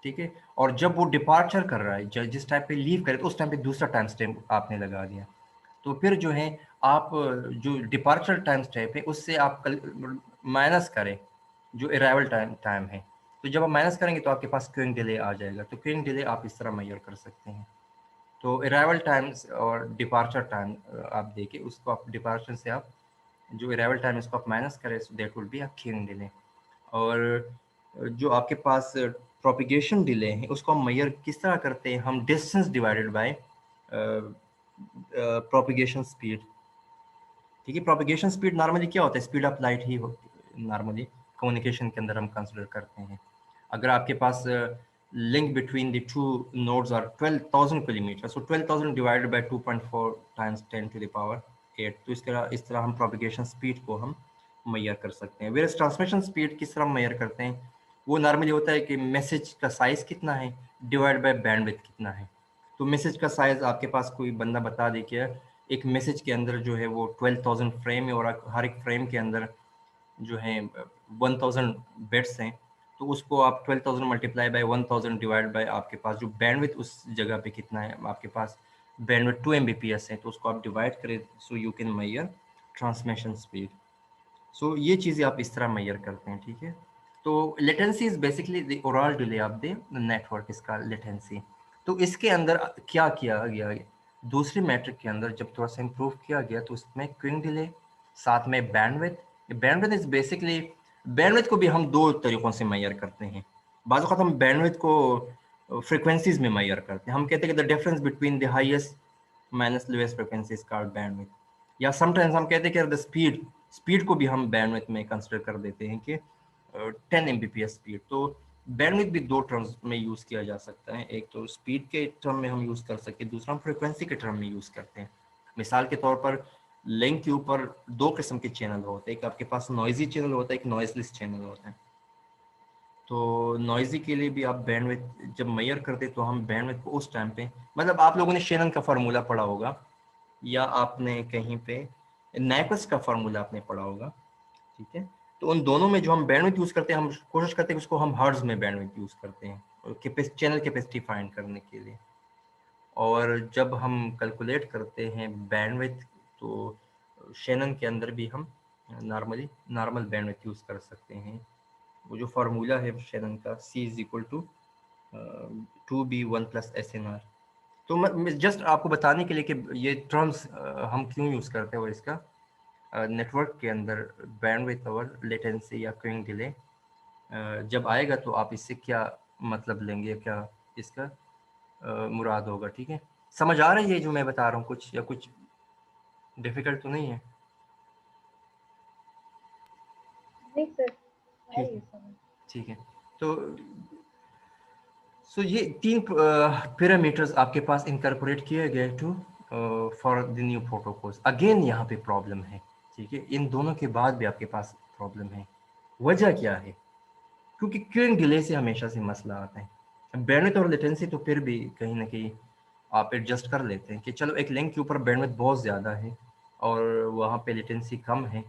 ठीक है, और जब वो डिपार्चर कर रहा है, जिस टाइम पे लीव करे तो उस टाइम पे दूसरा टाइम स्टैम्प आपने लगा दिया। तो फिर जो है आप जो डिपार्चर टाइम स्टैम्प है उससे आप माइनस करें जो अराइवल टाइम है। तो जब आप माइनस करेंगे तो आपके पास क्यूइंग डिले आ जाएगा। तो क्यूइंग डिले आप इस तरह मेजर कर सकते हैं। तो अराइवल टाइम्स और डिपार्चर टाइम आप देखिए, उसको आप डिपार्चर से आप जो अराइवल टाइम इसको आप माइनस करें, so that will be a queuing delay. और जो आपके पास प्रोपिगेशन डिले है उसको हम मेजर किस तरह करते हैं? हम distance divided by propagation speed. ठीक है, प्रोपिगेशन स्पीड नॉर्मली क्या होता है, स्पीड ऑफ लाइट ही होती है नॉर्मली कम्युनिकेशन के अंदर हम कंसिडर करते हैं। अगर आपके पास link between the two nodes are 12,000 किलोमीटर, so 12,000 divided by 2.4 times 10 to the power 8, तो इस तरह हम प्रोपिगेशन स्पीड को हम मैयर कर सकते हैं। वेयर ट्रांसमिशन स्पीड किस तरह मैयर करते हैं, वो नॉर्मली होता है कि मैसेज का साइज कितना है डिवाइड बाय बैंडविड्थ कितना है। तो मैसेज का साइज आपके पास कोई बंदा बता दे कि एक मैसेज के अंदर जो है वो 12,000 फ्रेम है और हर एक फ्रेम के अंदर जो है 1,000 बिट्स हैं, तो उसको आप 12,000 मल्टीप्लाई बाय 1,000 डिवाइड बाय आपके पास जो बैंडविड्थ उस जगह पे कितना है, आपके पास बैंडविड्थ 2 Mbps है, तो उसको आप डिवाइड करें, so you can measure transmission speed. So ये चीज़ें आप इस तरह मैयर करते हैं। ठीक है, तो latency is basically the overall delay of the network, इसका लेटेंसी। तो इसके अंदर क्या किया गया, दूसरी मैट्रिक के अंदर जब थोड़ा सा इम्प्रूव किया गया तो उसमें क्विंग डिले, साथ में bandwidth. Bandwidth is basically, bandwidth को भी हम दो तरीकों से मैयर करते हैं। बाज़ वक़्त हम बैंडविड्थ को फ्रिक्वेंसीज में मैयर करते हैं, हम कहते हैं कि the difference between the highest minus lowest frequency is called bandwidth. या समटाइम्स हम कहते हैं कि द स्पीड को भी हम बैंडविड्थ में कंसिडर कर देते हैं कि 10 Mbps स्पीड। तो बैंडविड्थ भी दो टर्म्स में यूज़ किया जा सकता है, एक तो स्पीड के टर्म में हम यूज़ कर सकते हैं, दूसरा हम फ्रिक्वेंसी के टर्म में यूज़ करते हैं। मिसाल के तौर पर लिंक के ऊपर दो किस्म के चैनल होते हैं, एक आपके पास नॉइजी चैनल होता है, एक नॉइजलेस चैनल होता है। तो नॉइजी के लिए भी आप बैंडविड्थ जब मैयर करते तो हम बैंडविड्थ को उस टाइम पे, मतलब आप लोगों ने शेनन का फार्मूला पढ़ा होगा या आपने कहीं पे नाइक्वस्ट का फार्मूला आपने पढ़ा होगा। ठीक है, तो उन दोनों में जो हम बैंडविड्थ यूज़ करते हैं, हम कोशिश करते हैं कि उसको हम हर्ट्ज में बैंडविड्थ यूज़ करते हैं चैनल कैपेसिटी फाइंड करने के लिए। और जब हम कैलकुलेट करते हैं बैंडविड्थ, तो शेनन के अंदर भी हम नॉर्मल बैंडविड्थ यूज़ कर सकते हैं। वो जो फार्मूला है शेनन का, C is equal to 2B1 + SNR। तो मैं जस्ट आपको बताने के लिए कि ये टर्म्स हम क्यों यूज़ करते हैं, और इसका नेटवर्क के अंदर बैंडविड्थ और लेटेंसी या क्यूइंग डिले जब आएगा तो आप इससे क्या मतलब लेंगे, क्या इसका मुराद होगा। ठीक है, समझ आ रही है जो मैं बता रहा हूँ कुछ, या कुछ डिफिकल्ट तो नहीं है? नहीं सर, आ ठीक रही है, है समझ। ठीक है। तो ये तीन पैरामीटर्स आपके पास इनकॉर्पोरेट किए गए to for the new protocols. Again यहाँ पे प्रॉब्लम है। ठीक है, इन दोनों के बाद भी आपके पास प्रॉब्लम है। वजह क्या है? क्योंकि क्यूइंग डिले से हमेशा से मसला आता है। बैंडविड्थ और लेटेंसी तो फिर भी कहीं ना कहीं आप एडजस्ट कर लेते हैं कि चलो एक लिंक के ऊपर बैंडविड्थ बहुत ज़्यादा है और वहाँ पे लेटेंसी कम है,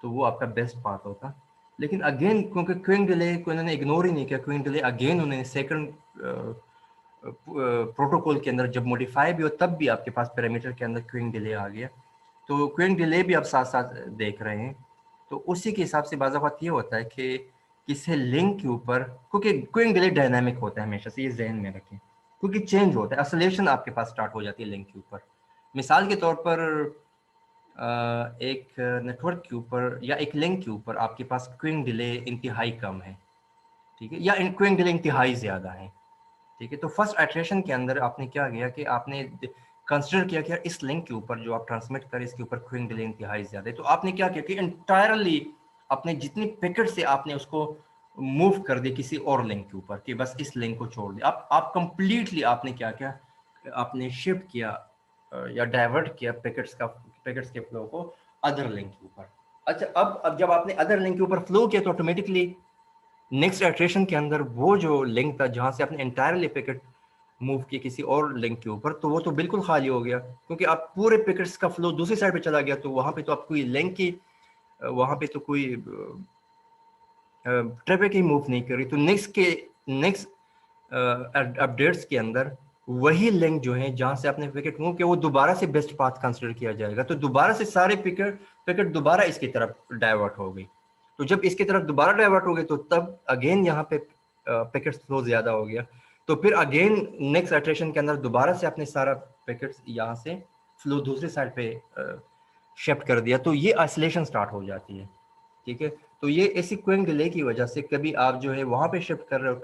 तो वो आपका बेस्ट पाथ होता। लेकिन अगेन क्योंकि क्यूइंग डिले को इन्होंने इग्नोर ही नहीं किया, क्यूइंग डिले अगेन उन्होंने सेकंड प्रोटोकॉल के अंदर जब मॉडिफाई भी हो तब भी आपके पास पैरामीटर के अंदर क्यूइंग डिले आ गया। तो क्यूइंग डिले भी आप साथ साथ देख रहे हैं। तो उसी के हिसाब से बाज़ औक़ात ये होता है कि किसी लिंक के ऊपर, क्योंकि क्यूइंग डिले डायनामिक होता है हमेशा से, ये जहन में रखें, क्योंकि चेंज होता है, असोलेशन आपके पास स्टार्ट हो जाती है लिंक के ऊपर। मिसाल के तौर पर एक नेटवर्क के ऊपर या एक लिंक के ऊपर आपके पास क्यूइंग डिले इंतहाई कम है, ठीक है, या क्यूइंग डिले इंतहाई ज़्यादा है। ठीक है, तो फर्स्ट आइटरेशन के अंदर आपने क्या किया कि आपने कंसिडर किया कि इस लिंक के ऊपर जो आप ट्रांसमिट करें इसके ऊपर क्यूइंग डिले इंतहाई ज़्यादा है, तो आपने क्या किया कि इंटायरली अपने जितनी पैकेट से आपने उसको मूव कर दिया किसी और लिंक के ऊपर, कि बस इस लिंक को छोड़ दिया। आप कंप्लीटली आपने क्या किया, आपने शिफ्ट किया या डाइवर्ट किया पैकेट्स के फ्लो को अदर लिंक के ऊपर। अच्छा, अब जब आपने अदर लिंक के ऊपर फ्लो किया तो ऑटोमेटिकली नेक्स्ट इटरेशन के अंदर वो जो लिंक था जहां से आपने एंटायरली पैकेट मूव किया किसी और लिंक के ऊपर, तो वो तो बिल्कुल खाली हो गया, क्योंकि आप पूरे पैकेट्स का फ्लो दूसरी साइड पे चला गया, तो वहां पे तो आप कोई लिंक की वहां पे तो कोई ट्रैफिक ही मूव नहीं कर रही। तो नेक्स्ट अपडेट्स के अंदर वही लिंक जो है जहां से आपने पैकेट मूव किया वो दोबारा से बेस्ट पाथ कंसिडर किया जाएगा, तो दोबारा से सारे पैकेट दोबारा इसकी तरफ डाइवर्ट हो गई। तो जब इसकी तरफ दोबारा डाइवर्ट हो गए तो तब अगेन यहाँ पे पैकेट्स फ्लो ज्यादा हो गया, तो फिर अगेन नेक्स्ट इटरेशन के अंदर दोबारा से आपने सारा पैकेट्स यहाँ से फ्लो दूसरी साइड पे शिफ्ट कर दिया, तो ये आइसोलेशन स्टार्ट हो जाती है। ठीक है, तो ये ऐसी क्यूइंग डिले की वजह से कभी आप जो है वहां पे शिफ्ट कर रहे हो,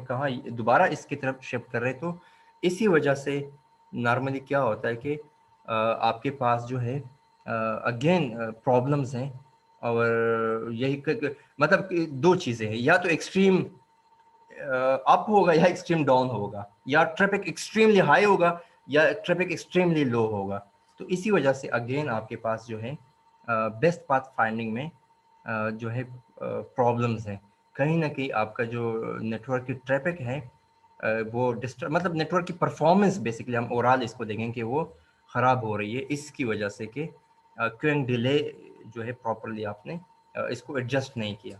कहाँ दोबारा इसकी तरफ शिफ्ट कर रहे हो, तो इसी वजह से नॉर्मली क्या होता है कि आपके पास जो है अगेन प्रॉब्लम्स हैं। और मतलब कि दो चीज़ें हैं, या तो एक्सट्रीम अप होगा या एक्सट्रीम डाउन होगा, या ट्रैफिक एक्सट्रीमली हाई होगा या ट्रैफिक एक्सट्रीमली लो होगा। तो इसी वजह से अगेन आपके पास जो है बेस्ट पाथ फाइंडिंग में जो है प्रॉब्लम्स हैं। कहीं ना कहीं आपका जो नेटवर्क की ट्रैफिक है वो डिस्टर्ब, मतलब नेटवर्क की परफॉर्मेंस बेसिकली हम ओवरऑल इसको देखें कि वो ख़राब हो रही है, इसकी वजह से कि क्यूइंग डिले जो है प्रॉपरली आपने इसको एडजस्ट नहीं किया।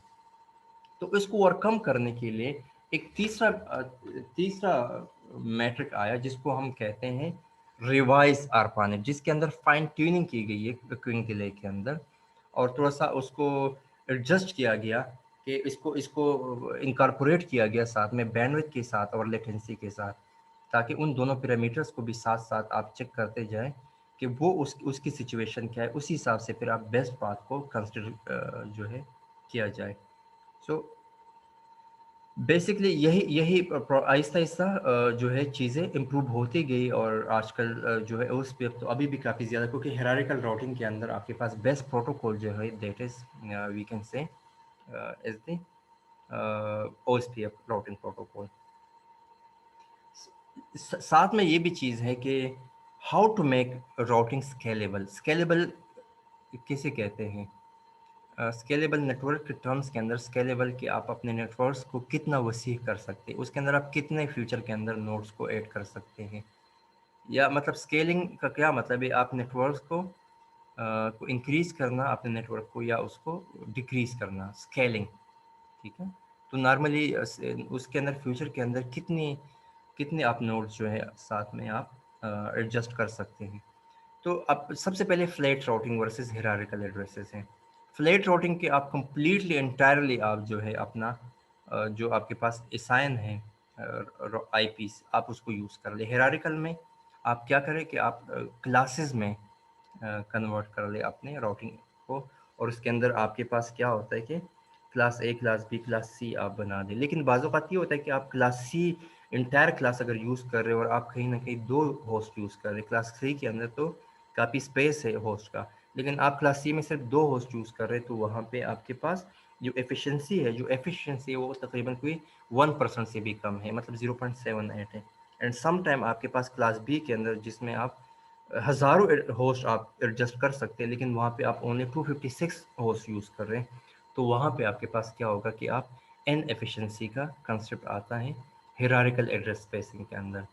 तो इसको ओवरकम करने के लिए एक तीसरा मैट्रिक आया जिसको हम कहते हैं रिवाइज आरपानेट, जिसके अंदर फाइन ट्यूनिंग की गई है क्यूइंग डिले के अंदर, और थोड़ा सा उसको एडजस्ट किया गया कि इसको इसको इनकॉर्पोरेट किया गया साथ में बैंडविड्थ के साथ और लेटेंसी के साथ, ताकि उन दोनों पैरामीटर्स को भी साथ साथ आप चेक करते जाएं कि वो उसकी सिचुएशन क्या है, उसी हिसाब से फिर आप बेस्ट पाथ को कंसिडर जो है किया जाए। सो बेसिकली यही यही आहिस्ता आहिस्ता जो है चीज़ें इम्प्रूव होती गई, और आजकल जो है उस पे तो अभी भी काफ़ी ज़्यादा, क्योंकि हेरारिकल राउटिंग के अंदर आपके पास बेस्ट प्रोटोकॉल जो है that is we can say is the OSPF routing protocol. साथ में ये भी चीज़ है कि how to make routing scalable. Scalable किसे कहते हैं? स्केलेबल नेटवर्क के टर्म्स के अंदर स्केलेबल कि आप अपने नेटवर्क्स को कितना वसी कर सकते हैं, उसके अंदर आप कितने फ्यूचर के अंदर नोड्स को ऐड कर सकते हैं, या मतलब स्केलिंग का क्या मतलब है, आप नेटवर्क्स को इंक्रीज करना अपने नेटवर्क को, या उसको डिक्रीज करना, स्केलिंग। ठीक है, तो नॉर्मली उसके अंदर फ्यूचर के अंदर कितने आप नोड्स जो है साथ में आप एडजस्ट कर सकते हैं। तो अब सबसे पहले flat routing versus hierarchical addresses हैं। फ्लैट राउटिंग के आप कंप्लीटली एंटायरली आप जो है अपना जो आपके पास असाइन है आईपीस आप उसको यूज़ कर ले। हिरारिकल में आप क्या करें कि आप क्लासेस में कन्वर्ट कर ले अपने राउटिंग को, और उसके अंदर आपके पास क्या होता है कि class A, class B, class C आप बना दें। लेकिन बाज़ औक़ात ये होता है कि आप क्लास सी इंटायर क्लास अगर यूज़ कर रहे हो और आप कहीं ना कहीं दो होस्ट यूज़ कर रहे हैं, क्लास सी के अंदर तो काफ़ी स्पेस है होस्ट का, लेकिन आप क्लास सी में सिर्फ दो होस्ट यूज़ कर रहे हैं, तो वहाँ पे आपके पास जो एफिशिएंसी है वो तकरीबन कोई 1% से भी कम है, मतलब 0.78 है। एंड सम टाइम आपके पास क्लास बी के अंदर जिसमें आप हज़ारों होस्ट आप एडजस्ट कर सकते हैं, लेकिन वहाँ पे आप ओनली 256 होस्ट यूज़ कर रहे हैं, तो वहाँ पे आपके पास क्या होगा कि आप एन एफिशिएंसी का कंसेप्ट आता है हिरारिकल एड्रेस स्पेसिंग के अंदर।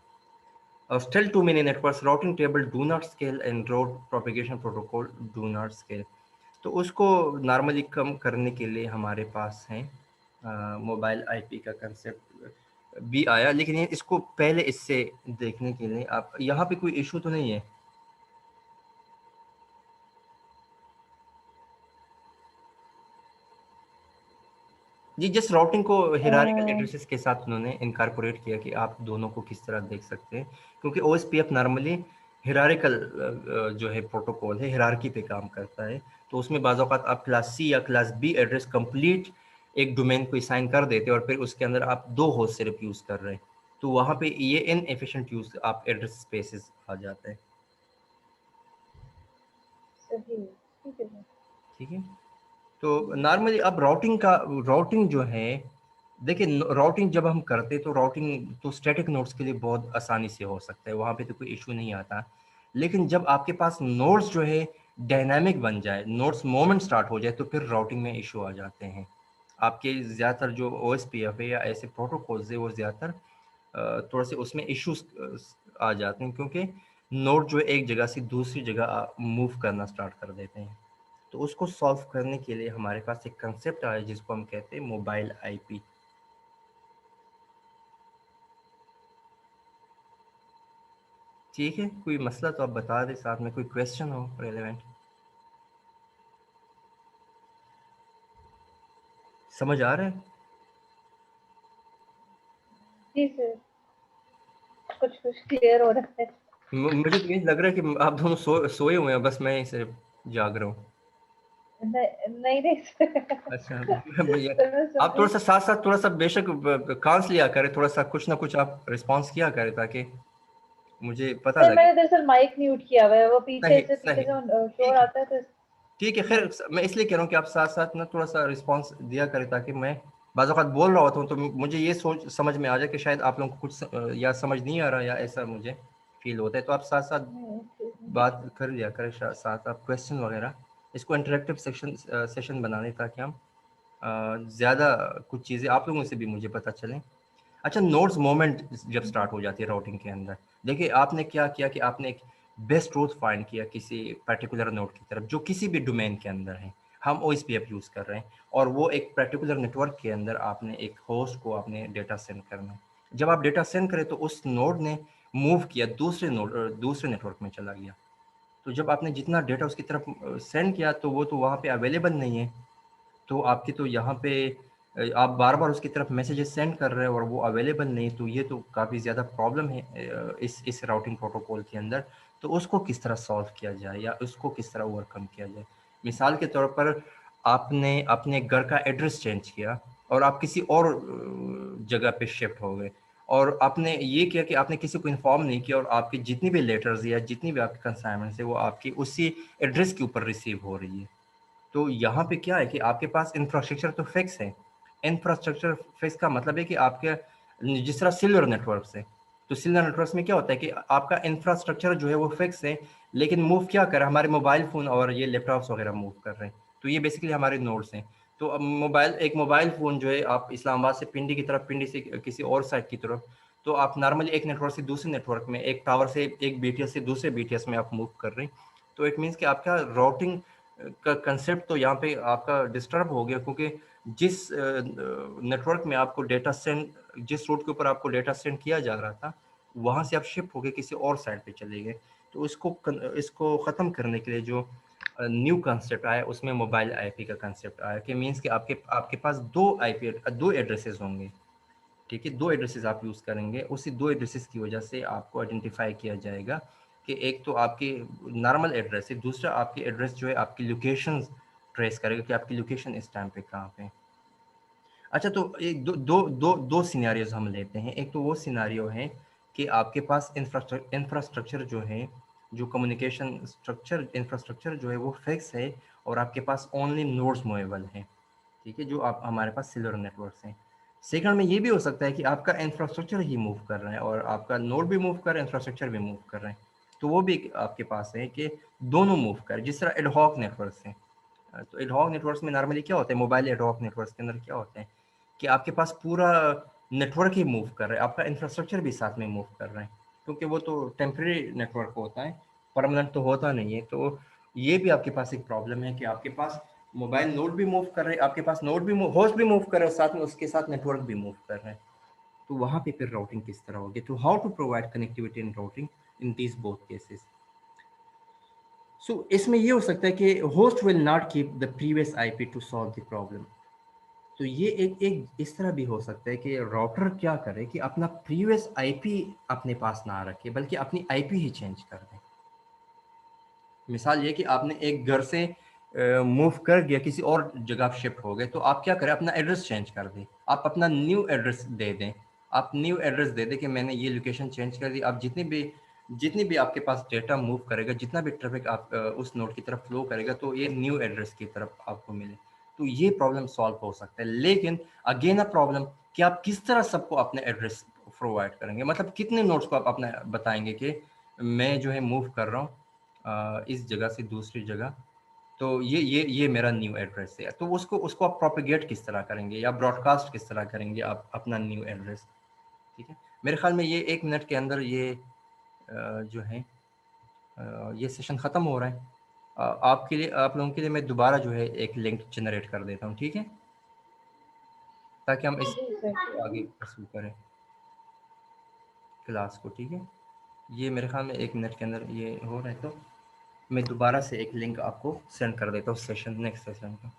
Still too many networks routing table do not scale and route propagation protocol do not scale। तो उसको नॉर्मली कम करने के लिए हमारे पास है मोबाइल आईपी का कंसेप्ट भी आया, लेकिन ये इसको पहले इससे देखने के लिए आप यहाँ पे कोई इशू तो नहीं है? जी, जिस राउटिंग को हिरारिकल एड्रेसेस के साथ उन्होंने इनकॉर्पोरेट किया कि आप दोनों को किस तरह देख सकते हैं, क्योंकि ओएसपीएफ नॉर्मली हिरारिकल जो है प्रोटोकॉल है, हिरार्की पे काम करता है, तो उसमें बाज़ औक़ात आप क्लास सी या क्लास बी एड्रेस कंप्लीट एक डोमेन को असाइन कर देते हैं और फिर उसके अंदर आप दो होस्ट सिर्फ यूज़ कर रहे हैं, तो वहाँ पे ये इनएफिशिएंट यूज़ आप एड्रेस स्पेसेस आ जाते हैं। सही, ठीक है। ठीक है, तो नॉर्मली अब राउटिंग जो है, देखिए राउटिंग जब हम करते तो राउटिंग तो स्टैटिक नोड्स के लिए बहुत आसानी से हो सकता है, वहाँ पे तो कोई इशू नहीं आता। लेकिन जब आपके पास नोड्स जो है डायनामिक बन जाए, नोड्स मोमेंट स्टार्ट हो जाए, तो फिर राउटिंग में इशू आ जाते हैं। आपके ज़्यादातर जो OSPF है या ऐसे प्रोटोकॉल्स है वो ज़्यादातर थोड़ा से उसमें इश्यूज आ जाते हैं, क्योंकि नोड जो एक जगह से दूसरी जगह मूव करना स्टार्ट कर देते हैं। तो उसको सॉल्व करने के लिए हमारे पास एक कंसेप्ट आया जिसको हम कहते हैं मोबाइल आईपी। ठीक है, कोई मसला तो आप बता दें, साथ में कोई क्वेश्चन हो रेलेवेंट। समझ आ रहा है? जी सर, कुछ क्लियर हो रहा है। मुझे तो ये लग रहा है कि आप दोनों सोए हुए हैं, बस मैं ही सिर्फ जाग रहा हूँ। नहीं नहीं सर। अच्छा भैया, सर मैं आप थोड़ा सुबह सा साथ साथ थोड़ा सा बेशक कांस लिया करें, थोड़ा सा कुछ ना कुछ आप रिस्पॉन्स किया करें, ताकि मुझे पता सर लगे। मैंने दरअसल माइक म्यूट किया हुआ है, वो पीछे सही से सही, शोर ठीक है आता है तो ठीक है। खैर मैं इसलिए कह रहा हूँ कि आप साथ साथ ना थोड़ा सा रिस्पांस दिया करें, ताकि मैं बाज़ औक़ात बोल रहा होता हूँ तो मुझे ये सोच समझ में आ जाए कि शायद आप लोगों को कुछ या समझ नहीं आ रहा, या ऐसा मुझे फील होता है। तो आप साथ साथ बात कर लिया करें, साथ आप क्वेश्चन वगैरह, इसको इंटरेक्टिव सेशन बनाने, ताकि हम ज़्यादा कुछ चीज़ें आप लोगों से भी मुझे पता चलें। अच्छा, नोड्स मोमेंट जब स्टार्ट हो जाती है राउटिंग के अंदर, देखिए आपने क्या किया कि आपने एक बेस्ट रूट फाइंड किया किसी पर्टिकुलर नोड की तरफ, जो किसी भी डोमेन के अंदर है। हम OSPF यूज़ कर रहे हैं, और वो एक पर्टिकुलर नेटवर्क के अंदर आपने एक होस्ट को आपने डेटा सेंड करना है। जब आप डेटा सेंड करें तो उस नोड ने मूव किया, दूसरे नेटवर्क में चला गया। तो जब आपने जितना डेटा उसकी तरफ सेंड किया, तो वो तो वहाँ पे अवेलेबल नहीं है। तो आपकी तो यहाँ पे आप बार-बार उसकी तरफ मैसेजेस सेंड कर रहे हो और वो अवेलेबल नहीं, तो ये तो काफ़ी ज़्यादा प्रॉब्लम है इस राउटिंग प्रोटोकॉल के अंदर। तो उसको किस तरह सॉल्व किया जाए, या उसको किस तरह ओवरकम किया जाए? मिसाल के तौर पर आपने अपने घर का एड्रेस चेंज किया और आप किसी और जगह पे शिफ्ट हो गए, और आपने ये किया कि आपने किसी को इन्फॉर्म नहीं किया, और आपकी जितनी भी लेटर्स या जितनी भी आपकी कंसाइनमेंट्स है वो आपकी उसी एड्रेस के ऊपर रिसीव हो रही है। तो यहाँ पे क्या है कि आपके पास इंफ्रास्ट्रक्चर तो फिक्स है। इंफ्रास्ट्रक्चर फिक्स का मतलब है कि आपके जिस तरह सिल्वर नेटवर्क है, तो सिल्वर नेटवर्क्स में क्या होता है कि आपका इंफ्रास्ट्रक्चर जो है वो फिक्स है, लेकिन मूव क्या कर रहा है, हमारे मोबाइल फ़ोन और ये लैपटॉप्स वगैरह मूव कर रहे हैं। तो ये बेसिकली हमारे नोड्स हैं। तो अब एक मोबाइल फ़ोन जो है, आप इस्लामाबाद से पिंडी की तरफ, पिंडी से किसी और साइड की तरफ, तो आप नॉर्मली एक नेटवर्क से दूसरे नेटवर्क में, एक टावर से एक BTS से दूसरे BTS में आप मूव कर रहे हैं। तो इट मीन्स कि आपका राउटिंग का कंसेप्ट तो यहाँ पे आपका डिस्टर्ब हो गया, क्योंकि जिस नेटवर्क में आपको डेटा सेंड, जिस रूट के ऊपर आपको डेटा सेंड किया जा रहा था, वहाँ से आप शिफ्ट हो गए किसी और साइड पे चले गए। तो इसको ख़त्म करने के लिए जो न्यू कंसेप्ट आया, उसमें मोबाइल IP का कंसेप्ट आया, कि मीन्स कि आपके पास दो एड्रेसेस होंगे। ठीक है, 2 एड्रेसेस आप यूज़ करेंगे, उसी 2 एड्रेसेस की वजह से आपको आइडेंटिफ़ाई किया जाएगा कि एक तो आपकी नॉर्मल एड्रेस है, दूसरा आपकी एड्रेस जो है आपकी लोकेशंस ट्रेस करेगा कि आपकी लोकेशन इस टाइम पे कहाँ पे है। अच्छा, तो एक दो सिनेरियोज़ हम लेते हैं। एक तो वो सिनेरियो है कि आपके पास इंफ्रास्ट्रक्चर जो है, जो कम्युनिकेशन इंफ्रास्ट्रक्चर जो है वो फिक्स है, और आपके पास ओनली नोड्स मूवेबल हैं। ठीक है, जो आप हमारे पास सिल्वर नेटवर्क्स हैं। सेकंड में ये भी हो सकता है कि आपका इंफ्रास्ट्रक्चर ही मूव कर रहा है, और आपका नोड भी मूव कर रहा है, इंफ्रास्ट्रक्चर भी मूव कर रहे हैं। तो वो भी आपके पास है कि दोनों मूव कर, जिस तरह एडहॉक नेटवर्क्स हैं। तो एडहॉक नेटवर्क्स में नॉर्मली क्या होता है, मोबाइल एडहॉक नेटवर्क्स के अंदर क्या होता है कि आपके पास पूरा नेटवर्क ही मूव कर रहा है, आपका इंफ्रास्ट्रक्चर भी साथ में मूव कर रहा है, क्योंकि वो तो टेम्परेरी नेटवर्क होता है, परमानेंट तो होता नहीं है। तो ये भी आपके पास एक प्रॉब्लम है कि आपके पास मोबाइल नोड भी मूव कर रहे हैं, आपके पास नोड भी होस्ट भी मूव कर रहे हैं, साथ में उसके साथ नेटवर्क भी मूव कर रहे हैं। तो वहाँ पे फिर राउटिंग किस तरह होगी? तो how to provide connectivity in routing in these both cases? So इसमें ये हो सकता है कि host will not keep the previous IP to solve the problem. तो ये एक एक इस तरह भी हो सकता है कि राउटर क्या करे कि अपना प्रीवियस IP अपने पास ना रखे, बल्कि अपनी IP ही चेंज कर दे। मिसाल ये कि आपने एक घर से मूव कर गया, किसी और जगह आप शिफ्ट हो गए, तो आप क्या करें, अपना एड्रेस चेंज कर दें, आप अपना न्यू एड्रेस दे दें। आप न्यू एड्रेस दे दें कि मैंने ये लोकेशन चेंज कर दी। आप जितनी भी आपके पास डेटा मूव करेगा, जितना भी ट्रैफिक आप उस नोड की तरफ फ्लो करेगा, तो ये न्यू एड्रेस की तरफ आपको मिले। तो ये प्रॉब्लम सॉल्व हो सकता है। लेकिन अगेन अ प्रॉब्लम कि आप किस तरह सबको अपना एड्रेस प्रोवाइड करेंगे, मतलब कितने नोड्स को आप अपना बताएंगे कि मैं जो है मूव कर रहा हूँ इस जगह से दूसरी जगह, तो ये मेरा न्यू एड्रेस है। तो उसको उसको आप प्रोपेगेट किस तरह करेंगे, या ब्रॉडकास्ट किस तरह करेंगे आप अपना न्यू एड्रेस? ठीक है, मेरे ख्याल में ये 1 मिनट के अंदर ये जो है ये सेशन ख़त्म हो रहा है। आपके लिए, आप लोगों के लिए मैं दोबारा जो है एक लिंक जनरेट कर देता हूँ, ठीक है, ताकि हम इस जी सर। आगे परस्यू करें क्लास को। ठीक है, ये मेरे ख्याल में 1 मिनट के अंदर ये हो रहा है, तो मैं दोबारा से एक लिंक आपको सेंड कर देता हूँ सेशन, नेक्स्ट सेशन का।